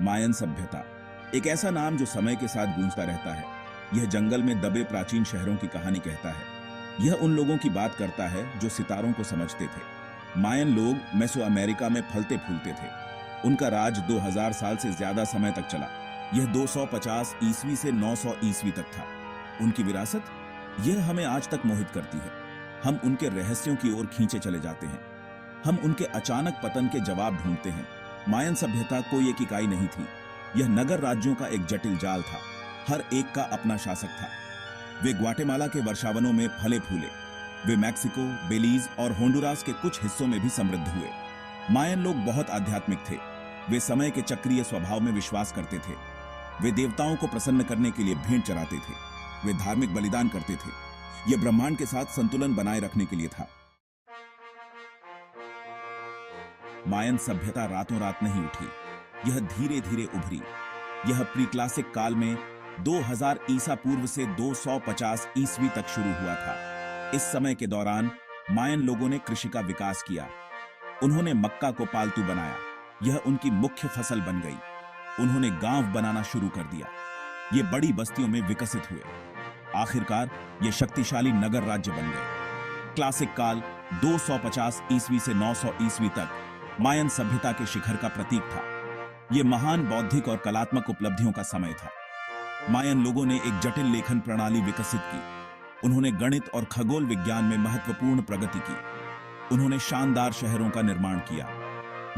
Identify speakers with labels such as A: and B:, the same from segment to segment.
A: मायन सभ्यता एक ऐसा नाम जो समय के साथ गूंजता रहता है। यह जंगल में दबे प्राचीन शहरों की कहानी कहता है। यह उन लोगों की बात करता है जो सितारों को समझते थे। मायन लोग मेसो अमेरिका में फलते फूलते थे। उनका राज 2000 साल से ज्यादा समय तक चला। यह 250 ईस्वी से 900 ईस्वी तक था। उनकी विरासत यह हमें आज तक मोहित करती है। हम उनके रहस्यों की ओर खींचे चले जाते हैं। हम उनके अचानक पतन के जवाब ढूंढते हैं। मायन सभ्यता कोई एक इकाई नहीं थी। यह नगर राज्यों का एक जटिल जाल था। हर एक का अपना शासक था। वे ग्वाटेमाला के वर्षावनों में फले फूले। वे मैक्सिको, बेलीज और होंडुरास के कुछ हिस्सों में भी समृद्ध हुए। मायन लोग बहुत आध्यात्मिक थे। वे समय के चक्रीय स्वभाव में विश्वास करते थे। वे देवताओं को प्रसन्न करने के लिए भेंट चढ़ाते थे। वे धार्मिक बलिदान करते थे। यह ब्रह्मांड के साथ संतुलन बनाए रखने के लिए था। मायन सभ्यता रातों रात नहीं उठी। यह धीरे धीरे उभरी। यह प्री क्लासिक काल में 2000 ईसा पूर्व से 250 ईस्वी तक शुरू हुआ था। इस समय के दौरान मायन लोगों ने कृषि का विकास किया। उन्होंने मक्का को पालतू बनाया। यह उनकी मुख्य फसल बन गई। उन्होंने गांव बनाना शुरू कर दिया। ये बड़ी बस्तियों में विकसित हुए। आखिरकार ये शक्तिशाली नगर राज्य बन गए। क्लासिक काल 250 ईस्वी से 900 ईस्वी तक मायन सभ्यता के शिखर का प्रतीक था। यह महान बौद्धिक और कलात्मक उपलब्धियों का समय था। मायन लोगों ने एक जटिल लेखन प्रणाली विकसित की। उन्होंने गणित और खगोल विज्ञान में महत्वपूर्ण प्रगति की। उन्होंने शानदार शहरों का निर्माण किया।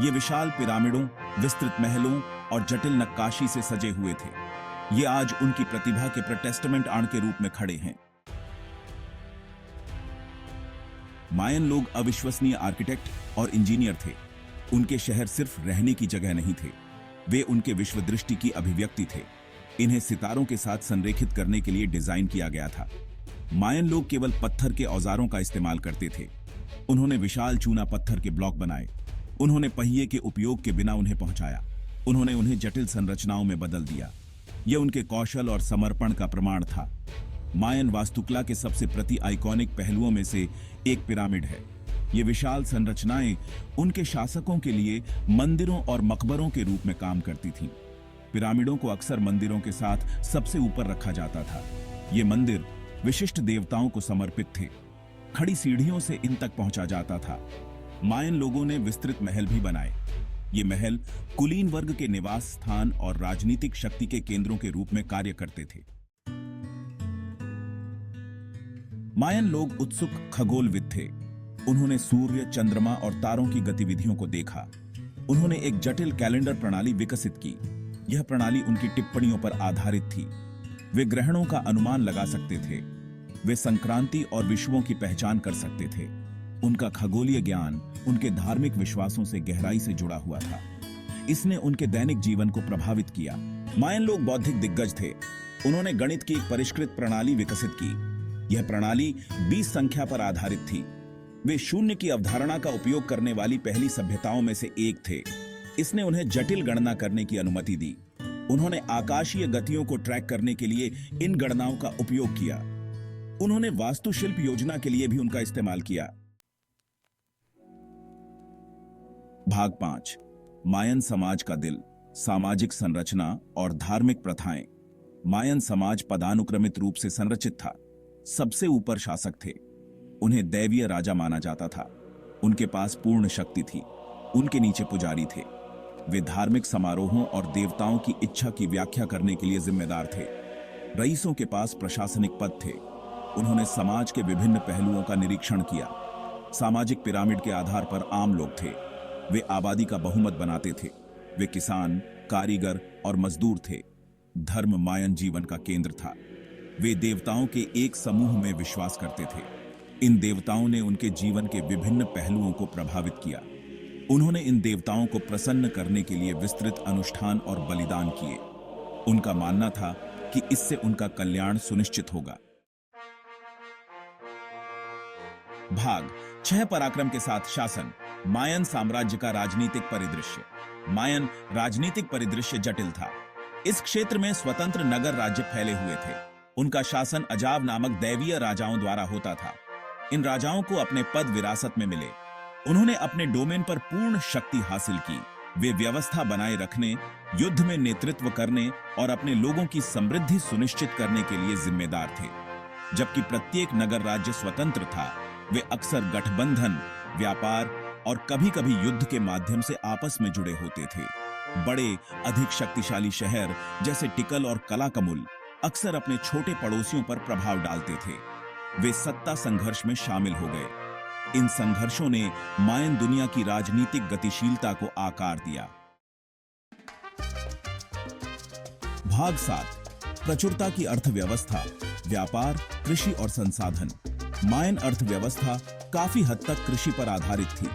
A: ये विशाल पिरामिडों, विस्तृत महलों और जटिल नक्काशी से सजे हुए थे। ये आज उनकी प्रतिभा के टेस्टामेंट आण के रूप में खड़े हैं। मायन लोग अविश्वसनीय आर्किटेक्ट और इंजीनियर थे। उनके शहर सिर्फ रहने की जगह नहीं थे, वे उनके विश्व दृष्टि की अभिव्यक्ति थे। इन्हें सितारों के साथ संरेखित करने के लिए डिजाइन किया गया था। मायन लोग केवल पत्थर के औजारों का इस्तेमाल करते थे। उन्होंने विशाल चूना पत्थर के ब्लॉक बनाए। उन्होंने पहिए के उपयोग के बिना उन्हें पहुंचाया। उन्होंने उन्हें जटिल संरचनाओं में बदल दिया। यह उनके कौशल और समर्पण का प्रमाण था। मायन वास्तुकला के सबसे प्रति आइकॉनिक पहलुओं में से एक पिरामिड है। ये विशाल संरचनाएं उनके शासकों के लिए मंदिरों और मकबरों के रूप में काम करती थीं। पिरामिडों को अक्सर मंदिरों के साथ सबसे ऊपर रखा जाता था। ये मंदिर विशिष्ट देवताओं को समर्पित थे। खड़ी सीढ़ियों से इन तक पहुंचा जाता था। मायन लोगों ने विस्तृत महल भी बनाए। ये महल कुलीन वर्ग के निवास स्थान और राजनीतिक शक्ति के केंद्रों के रूप में कार्य करते थे। मायन लोग उत्सुक खगोलविद थे। उन्होंने सूर्य, चंद्रमा और तारों की गतिविधियों को देखा। उन्होंने एक जटिल कैलेंडर प्रणाली विकसित की। यह प्रणाली उनकी टिप्पणियों पर आधारित थी। वे ग्रहणों का अनुमान लगा सकते थे। वे संक्रांति और विषुवों की पहचान कर सकते थे। उनका खगोलीय ज्ञान उनके धार्मिक विश्वासों से गहराई से जुड़ा हुआ था। इसने उनके दैनिक जीवन को प्रभावित किया। मायन लोग बौद्धिक दिग्गज थे। उन्होंने गणित की एक परिष्कृत प्रणाली विकसित की। यह प्रणाली 20 संख्या पर आधारित थी। वे शून्य की अवधारणा का उपयोग करने वाली पहली सभ्यताओं में से एक थे। इसने उन्हें जटिल गणना करने की अनुमति दी। उन्होंने आकाशीय गतियों को ट्रैक करने के लिए इन गणनाओं का उपयोग किया। उन्होंने वास्तुशिल्प योजना के लिए भी उनका इस्तेमाल किया। भाग 5। मायन समाज का दिल, सामाजिक संरचना और धार्मिक प्रथाएं। मायन समाज पदानुक्रमित रूप से संरचित था। सबसे ऊपर शासक थे। उन्हें दैवीय राजा माना जाता था। उनके पास पूर्ण शक्ति थी। उनके नीचे पुजारी थे। वे धार्मिक समारोहों और देवताओं की इच्छा की व्याख्या करने के लिए जिम्मेदार थे। रईसों के पास प्रशासनिक पद थे। उन्होंने समाज के विभिन्न पहलुओं का निरीक्षण किया। सामाजिक पिरामिड के आधार पर आम लोग थे। वे आबादी का बहुमत बनाते थे। वे किसान, कारीगर और मजदूर थे। धर्म मायन जीवन का केंद्र था। वे देवताओं के एक समूह में विश्वास करते थे। इन देवताओं ने उनके जीवन के विभिन्न पहलुओं को प्रभावित किया। उन्होंने इन देवताओं को प्रसन्न करने के लिए विस्तृत अनुष्ठान और बलिदान किए। उनका मानना था कि इससे उनका कल्याण सुनिश्चित होगा। भाग 6। पराक्रम के साथ शासन। मायन साम्राज्य का राजनीतिक परिदृश्य। मायन राजनीतिक परिदृश्य जटिल था। इस क्षेत्र में स्वतंत्र नगर राज्य फैले हुए थे। उनका शासन अजाव नामक दैवीय राजाओं द्वारा होता था। इन राजाओं को अपने पद विरासत में मिले। उन्होंने अपने डोमेन पर पूर्ण शक्ति हासिल की। वे व्यवस्था बनाए रखने, युद्ध में नेतृत्व करने और अपने लोगों की समृद्धि सुनिश्चित करने के लिए जिम्मेदार थे। जबकि प्रत्येक नगर राज्य स्वतंत्र था, वे अक्सर गठबंधन, व्यापार और कभी-कभी युद्ध के माध्यम से आपस में जुड़े होते थे। बड़े, अधिक शक्तिशाली शहर जैसे टिकल और कलाकमुल अक्सर अपने छोटे पड़ोसियों पर प्रभाव डालते थे। वे सत्ता संघर्ष में शामिल हो गए। इन संघर्षों ने मायन दुनिया की राजनीतिक गतिशीलता को आकार दिया। भाग 7, प्रचुरता की अर्थव्यवस्था, व्यापार, कृषि और संसाधन। मायन अर्थव्यवस्था काफी हद तक कृषि पर आधारित थी।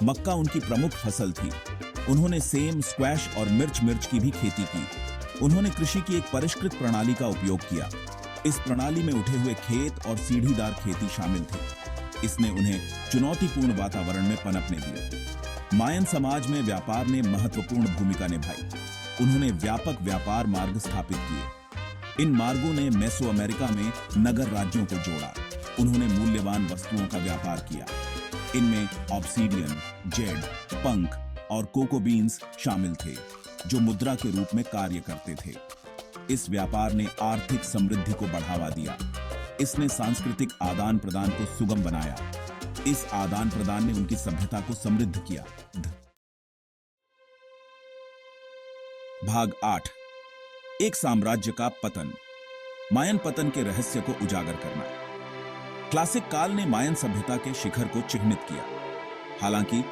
A: मक्का उनकी प्रमुख फसल थी। उन्होंने सेम, स्क्वैश और मिर्च की भी खेती की। उन्होंने कृषि की एक परिष्कृत प्रणाली का उपयोग किया। इस प्रणाली में उठे हुए खेत और सीढ़ीदार खेती शामिल थे। इसने उन्हें चुनौतीपूर्ण वातावरण में पनपने दिया। मायन समाज में व्यापार ने महत्वपूर्ण भूमिका निभाई। उन्होंने व्यापक व्यापार मार्ग स्थापित किए। इन मार्गों ने मेसो अमेरिका में नगर राज्यों को जोड़ा। उन्होंने मूल्यवान वस्तुओं का व्यापार किया। इनमें ऑब्सीडियन, जेड, पंख और कोको बीन्स शामिल थे, जो मुद्रा के रूप में कार्य करते थे। इस व्यापार ने आर्थिक समृद्धि को बढ़ावा दिया। इसने सांस्कृतिक आदान प्रदान को सुगम बनाया। इस आदान प्रदान ने उनकी सभ्यता को समृद्ध किया। भाग 8, एक साम्राज्य का पतन। मायन पतन के रहस्य को उजागर करना। क्लासिक काल ने मायन सभ्यता के शिखर को चिह्नित किया। हालांकि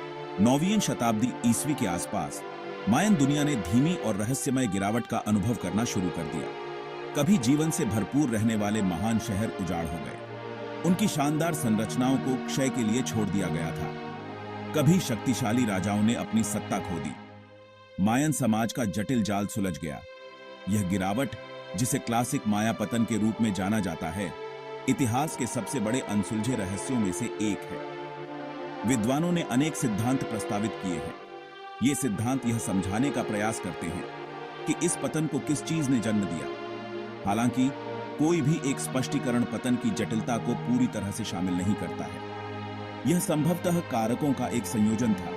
A: 9वीं शताब्दी ईस्वी के आसपास मायन दुनिया ने धीमी और रहस्यमय गिरावट का अनुभव करना शुरू कर दिया। कभी जीवन से भरपूर रहने वाले महान शहर उजाड़ हो गए। उनकी शानदार संरचनाओं को क्षय के लिए छोड़ दिया गया था। कभी शक्तिशाली राजाओं ने अपनी सत्ता खो दी। मायन समाज का जटिल जाल सुलझ गया। यह गिरावट, जिसे क्लासिक माया पतन के रूप में जाना जाता है, इतिहास के सबसे बड़े अनसुलझे रहस्यों में से एक है। विद्वानों ने अनेक सिद्धांत प्रस्तावित किए हैं। ये सिद्धांत यह समझाने का प्रयास करते हैं कि इस पतन को किस चीज ने जन्म दिया। हालांकि कोई भी एक स्पष्टीकरण पतन की जटिलता को पूरी तरह से शामिल नहीं करता है। यह संभवतः कारकों का एक संयोजन था।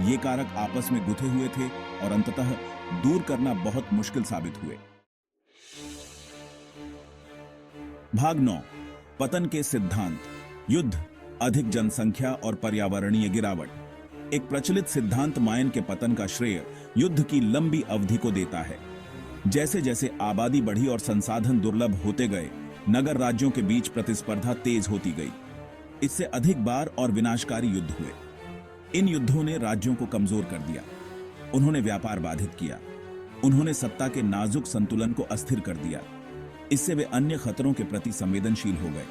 A: ये कारक आपस में गुथे हुए थे और अंततः दूर करना बहुत मुश्किल साबित हुए। भाग 9, पतन के सिद्धांत, युद्ध, अधिक जनसंख्या और पर्यावरणीय गिरावट। एक प्रचलित सिद्धांत मायन के पतन का श्रेय युद्ध की लंबी अवधि को देता है। जैसे जैसे आबादी बढ़ी और संसाधन दुर्लभ होते गए, नगर राज्यों के बीच प्रतिस्पर्धा तेज होती गई। इससे अधिक बार और विनाशकारी युद्ध हुए। इन युद्धों ने राज्यों को कमजोर कर दिया। उन्होंने व्यापार बाधित किया। उन्होंने सत्ता के नाजुक संतुलन को अस्थिर कर दिया। इससे वे अन्य खतरों के प्रति संवेदनशील हो गए।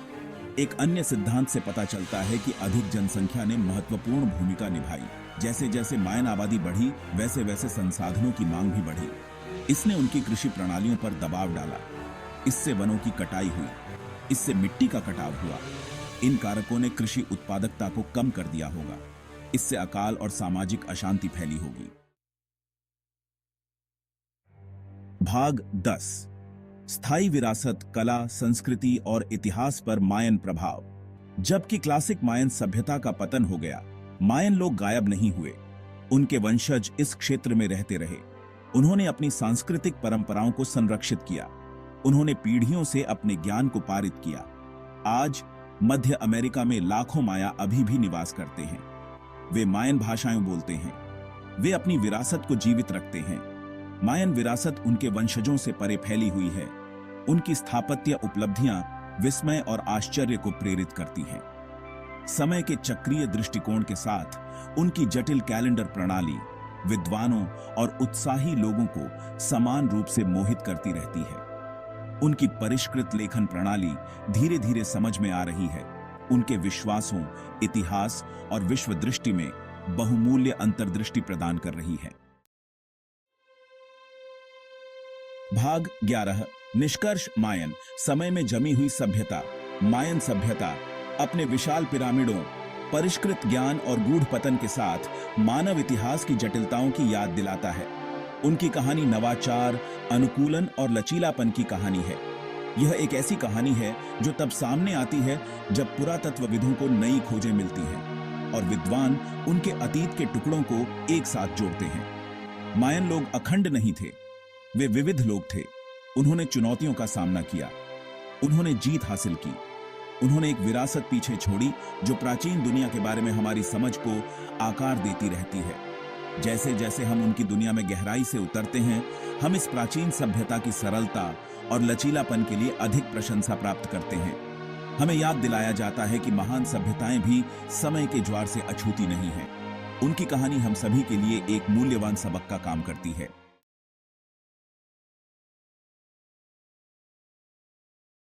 A: एक अन्य सिद्धांत से पता चलता है कि अधिक जनसंख्या ने महत्वपूर्ण भूमिका निभाई। जैसे जैसे मायन आबादी बढ़ी, वैसे वैसे संसाधनों की मांग भी बढ़ी। इसने उनकी कृषि प्रणालियों पर दबाव डाला। इससे वनों की कटाई हुई। इससे मिट्टी का कटाव हुआ। इन कारकों ने कृषि उत्पादकता को कम कर दिया होगा। इससे अकाल और सामाजिक अशांति फैली होगी। भाग 10, स्थायी विरासत, कला, संस्कृति और इतिहास पर मायन प्रभाव। जबकि क्लासिक मायन सभ्यता का पतन हो गया, मायन लोग गायब नहीं हुए। उनके वंशज इस क्षेत्र में रहते रहे। उन्होंने अपनी सांस्कृतिक परंपराओं को संरक्षित किया। उन्होंने पीढ़ियों से अपने ज्ञान को पारित किया। आज मध्य अमेरिका में लाखों माया अभी भी निवास करते हैं। वे मायन भाषाएं बोलते हैं। वे अपनी विरासत को जीवित रखते हैं। मायन विरासत उनके वंशजों से परे फैली हुई है। उनकी स्थापत्य उपलब्धियां विस्मय और आश्चर्य को प्रेरित करती हैं। समय के चक्रीय दृष्टिकोण के साथ उनकी जटिल कैलेंडर प्रणाली विद्वानों और उत्साही लोगों को समान रूप से मोहित करती रहती है। उनकी परिष्कृत लेखन प्रणाली धीरे धीरे समझ में आ रही है। उनके विश्वासों, इतिहास और विश्व दृष्टि में बहुमूल्य अंतर्दृष्टि प्रदान कर रही है। भाग 11, निष्कर्ष। मायन समय में जमी हुई सभ्यता। मायन सभ्यता अपने विशाल पिरामिडों, परिष्कृत ज्ञान और गूढ़ पतन के साथ मानव इतिहास की जटिलताओं की याद दिलाता है। उनकी कहानी नवाचार, अनुकूलन और लचीलापन की कहानी है। यह एक ऐसी कहानी है जो तब सामने आती है जब पुरातत्वविदों को नई खोजें मिलती हैं और विद्वान उनके अतीत के टुकड़ों को एक साथ जोड़ते हैं। मायन लोग अखंड नहीं थे, वे विविध लोग थे। उन्होंने चुनौतियों का सामना किया, उन्होंने जीत हासिल की, उन्होंने एक विरासत पीछे छोड़ी जो प्राचीन दुनिया के बारे में हमारी समझ को आकार देती रहती है। जैसे जैसे हम उनकी दुनिया में गहराई से उतरते हैं, हम इस प्राचीन सभ्यता की सरलता और लचीलापन के लिए अधिक प्रशंसा प्राप्त करते हैं। हमें याद दिलाया जाता है कि महान सभ्यताएं भी समय के ज्वार से अछूती नहीं हैं। उनकी कहानी हम सभी के लिए एक मूल्यवान सबक का काम करती है।